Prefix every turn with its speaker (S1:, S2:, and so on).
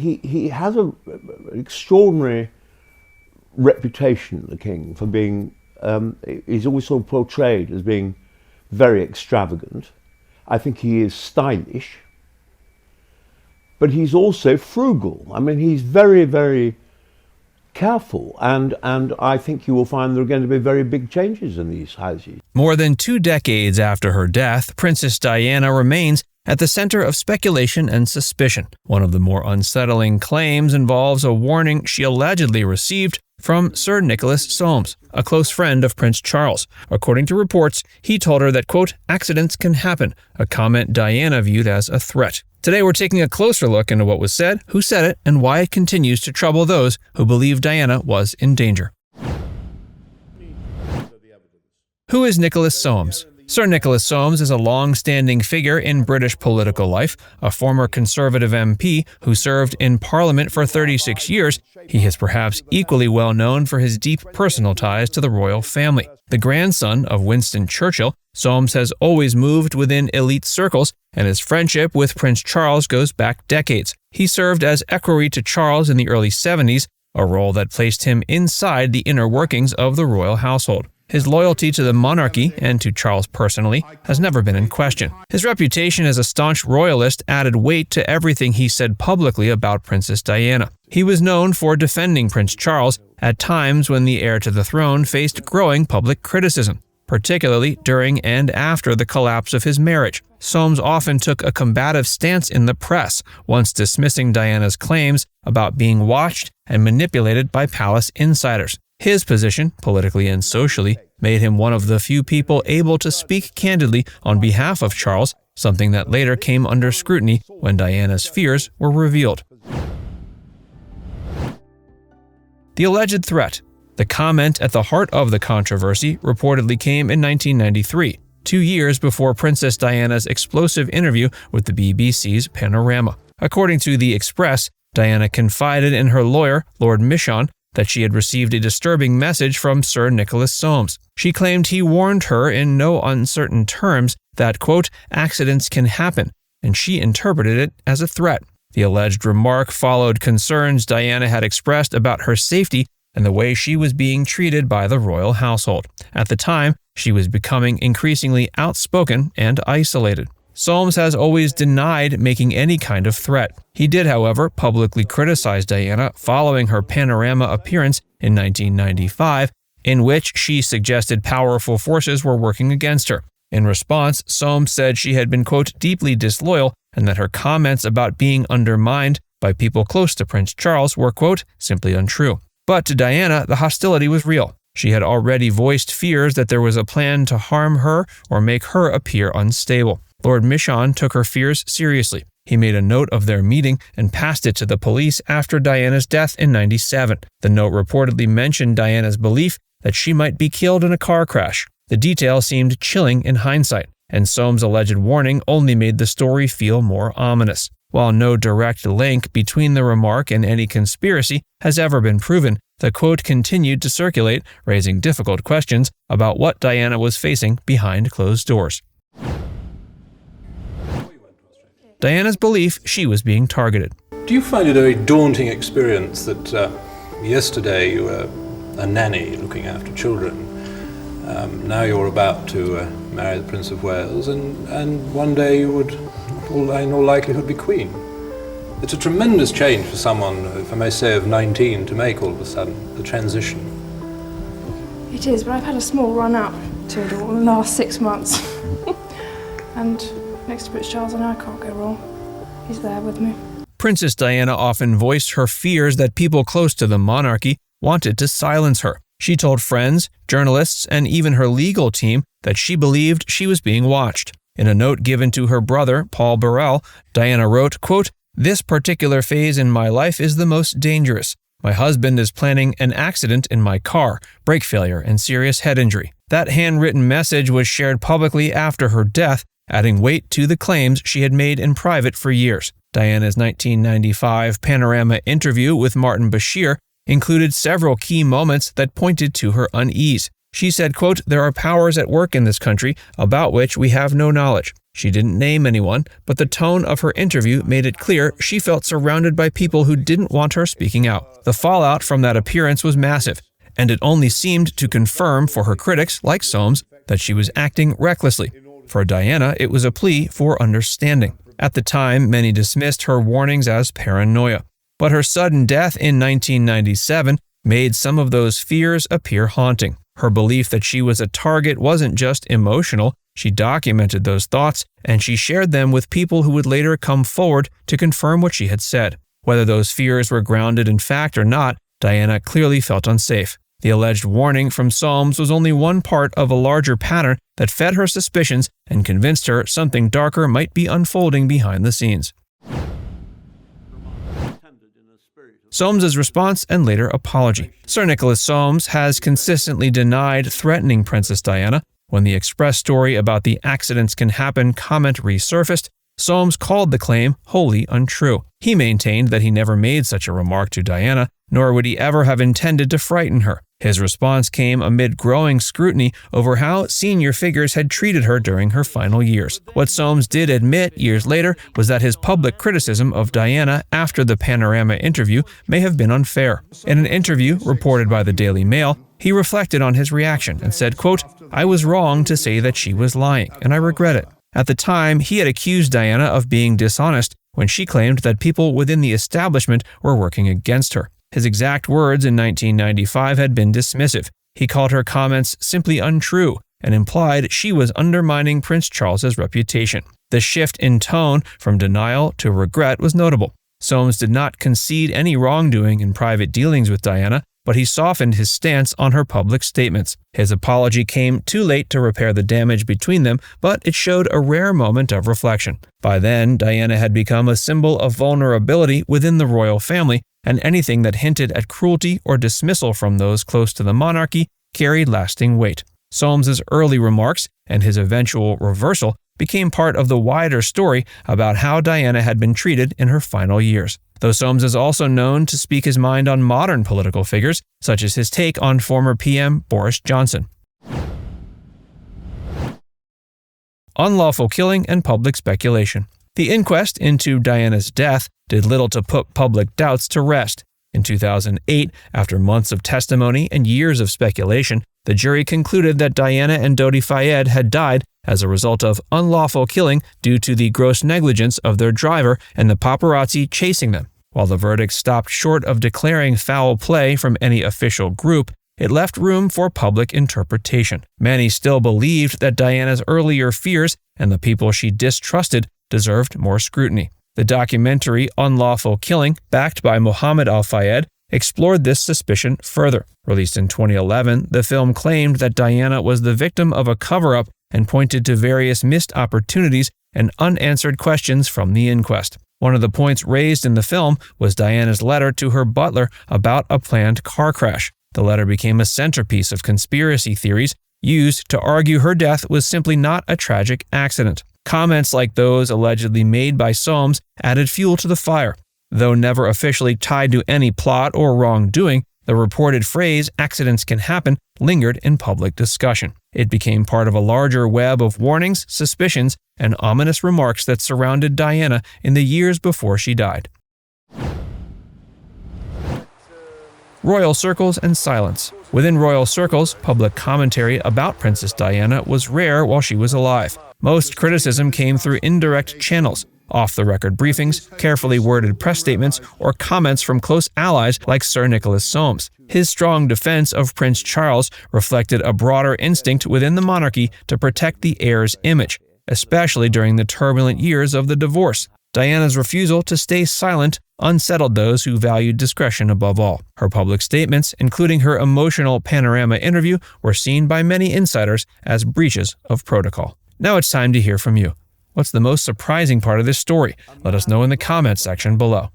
S1: he has an extraordinary reputation, the king, for being, he's always sort of portrayed as being very extravagant. I think he is stylish, but he's also frugal. I mean, he's very, very careful, and I think you will find there are going to be very big changes in these houses.
S2: More than 2 decades after her death, Princess Diana remains at the center of speculation and suspicion. One of the more unsettling claims involves a warning she allegedly received from Sir Nicholas Soames, a close friend of Prince Charles. According to reports, he told her that, quote, accidents can happen, a comment Diana viewed as a threat. Today we're taking a closer look into what was said, who said it, and why it continues to trouble those who believe Diana was in danger. Who is Nicholas Soames? Sir Nicholas Soames is a long-standing figure in British political life, a former Conservative MP who served in Parliament for 36 years. He is perhaps equally well known for his deep personal ties to the royal family. The grandson of Winston Churchill, Soames has always moved within elite circles, and his friendship with Prince Charles goes back decades. He served as equerry to Charles in the early 70s, a role that placed him inside the inner workings of the royal household. His loyalty to the monarchy, and to Charles personally, has never been in question. His reputation as a staunch royalist added weight to everything he said publicly about Princess Diana. He was known for defending Prince Charles at times when the heir to the throne faced growing public criticism, particularly during and after the collapse of his marriage. Soames often took a combative stance in the press, once dismissing Diana's claims about being watched and manipulated by palace insiders. His position, politically and socially, made him one of the few people able to speak candidly on behalf of Charles, something that later came under scrutiny when Diana's fears were revealed. The alleged threat. The comment at the heart of the controversy reportedly came in 1993, 2 years before Princess Diana's explosive interview with the BBC's Panorama. According to The Express, Diana confided in her lawyer, Lord Mishon, that she had received a disturbing message from Sir Nicholas Soames. She claimed he warned her in no uncertain terms that, quote, accidents can happen, and she interpreted it as a threat. The alleged remark followed concerns Diana had expressed about her safety and the way she was being treated by the royal household. At the time, she was becoming increasingly outspoken and isolated. Soames has always denied making any kind of threat. He did, however, publicly criticize Diana following her Panorama appearance in 1995, in which she suggested powerful forces were working against her. In response, Soames said she had been, quote, deeply disloyal, and that her comments about being undermined by people close to Prince Charles were, quote, simply untrue. But to Diana, the hostility was real. She had already voiced fears that there was a plan to harm her or make her appear unstable. Lord Mishon took her fears seriously. He made a note of their meeting and passed it to the police after Diana's death in 1997. The note reportedly mentioned Diana's belief that she might be killed in a car crash. The detail seemed chilling in hindsight, and Soames' alleged warning only made the story feel more ominous. While no direct link between the remark and any conspiracy has ever been proven, the quote continued to circulate, raising difficult questions about what Diana was facing behind closed doors. Diana's belief she was being targeted.
S3: Do you find it a very daunting experience that yesterday you were a nanny looking after children, now you're about to marry the Prince of Wales, and one day you would, in all likelihood, be Queen? It's a tremendous change for someone, if I may say, of 19 to make all of a sudden, the transition.
S4: It is, but I've had a small run up to it all in the last 6 months. And next to Prince Charles and I can't go wrong. He's there with me.
S2: Princess Diana often voiced her fears that people close to the monarchy wanted to silence her. She told friends, journalists, and even her legal team that she believed she was being watched. In a note given to her brother, Paul Burrell, Diana wrote, quote, "This particular phase in my life is the most dangerous. My husband is planning an accident in my car, brake failure, and serious head injury." That handwritten message was shared publicly after her death, adding weight to the claims she had made in private for years. Diana's 1995 Panorama interview with Martin Bashir included several key moments that pointed to her unease. She said, quote, "There are powers at work in this country about which we have no knowledge. She didn't name anyone, but the tone of her interview made it clear she felt surrounded by people who didn't want her speaking out. The fallout from that appearance was massive, and it only seemed to confirm for her critics, like Soames, that she was acting recklessly. For Diana, it was a plea for understanding. At the time, many dismissed her warnings as paranoia. But her sudden death in 1997 made some of those fears appear haunting. Her belief that she was a target wasn't just emotional. She documented those thoughts, and she shared them with people who would later come forward to confirm what she had said. Whether those fears were grounded in fact or not, Diana clearly felt unsafe. The alleged warning from Soames was only one part of a larger pattern that fed her suspicions and convinced her something darker might be unfolding behind the scenes. Soames's response and later apology. Sir Nicholas Soames has consistently denied threatening Princess Diana. When the Express story about the accidents can happen comment resurfaced, Soames called the claim wholly untrue. He maintained that he never made such a remark to Diana, nor would he ever have intended to frighten her. His response came amid growing scrutiny over how senior figures had treated her during her final years. What Soames did admit years later was that his public criticism of Diana after the Panorama interview may have been unfair. In an interview reported by the Daily Mail, he reflected on his reaction and said, quote, "I was wrong to say that she was lying, and I regret it." At the time, he had accused Diana of being dishonest when she claimed that people within the establishment were working against her. His exact words in 1995 had been dismissive. He called her comments simply untrue and implied she was undermining Prince Charles's reputation. The shift in tone from denial to regret was notable. Soames did not concede any wrongdoing in private dealings with Diana, but he softened his stance on her public statements. His apology came too late to repair the damage between them, but it showed a rare moment of reflection. By then, Diana had become a symbol of vulnerability within the royal family, and anything that hinted at cruelty or dismissal from those close to the monarchy carried lasting weight. Soames's early remarks and his eventual reversal became part of the wider story about how Diana had been treated in her final years. Though Soames is also known to speak his mind on modern political figures, such as his take on former PM Boris Johnson. Unlawful killing and public speculation. The inquest into Diana's death did little to put public doubts to rest. In 2008, after months of testimony and years of speculation, the jury concluded that Diana and Dodi Fayed had died as a result of unlawful killing due to the gross negligence of their driver and the paparazzi chasing them. While the verdict stopped short of declaring foul play from any official group, it left room for public interpretation. Many still believed that Diana's earlier fears and the people she distrusted deserved more scrutiny. The documentary Unlawful Killing, backed by Mohammed Al-Fayed, explored this suspicion further. Released in 2011, the film claimed that Diana was the victim of a cover-up and pointed to various missed opportunities and unanswered questions from the inquest. One of the points raised in the film was Diana's letter to her butler about a planned car crash. The letter became a centerpiece of conspiracy theories used to argue her death was simply not a tragic accident. Comments like those allegedly made by Soames added fuel to the fire. Though never officially tied to any plot or wrongdoing, the reported phrase, "accidents can happen," lingered in public discussion. It became part of a larger web of warnings, suspicions, and ominous remarks that surrounded Diana in the years before she died. Royal circles and silence. Within royal circles, public commentary about Princess Diana was rare while she was alive. Most criticism came through indirect channels, off-the-record briefings, carefully worded press statements, or comments from close allies like Sir Nicholas Soames. His strong defense of Prince Charles reflected a broader instinct within the monarchy to protect the heir's image, especially during the turbulent years of the divorce. Diana's refusal to stay silent unsettled those who valued discretion above all. Her public statements, including her emotional Panorama interview, were seen by many insiders as breaches of protocol. Now it's time to hear from you. What's the most surprising part of this story? Let us know in the comments section below.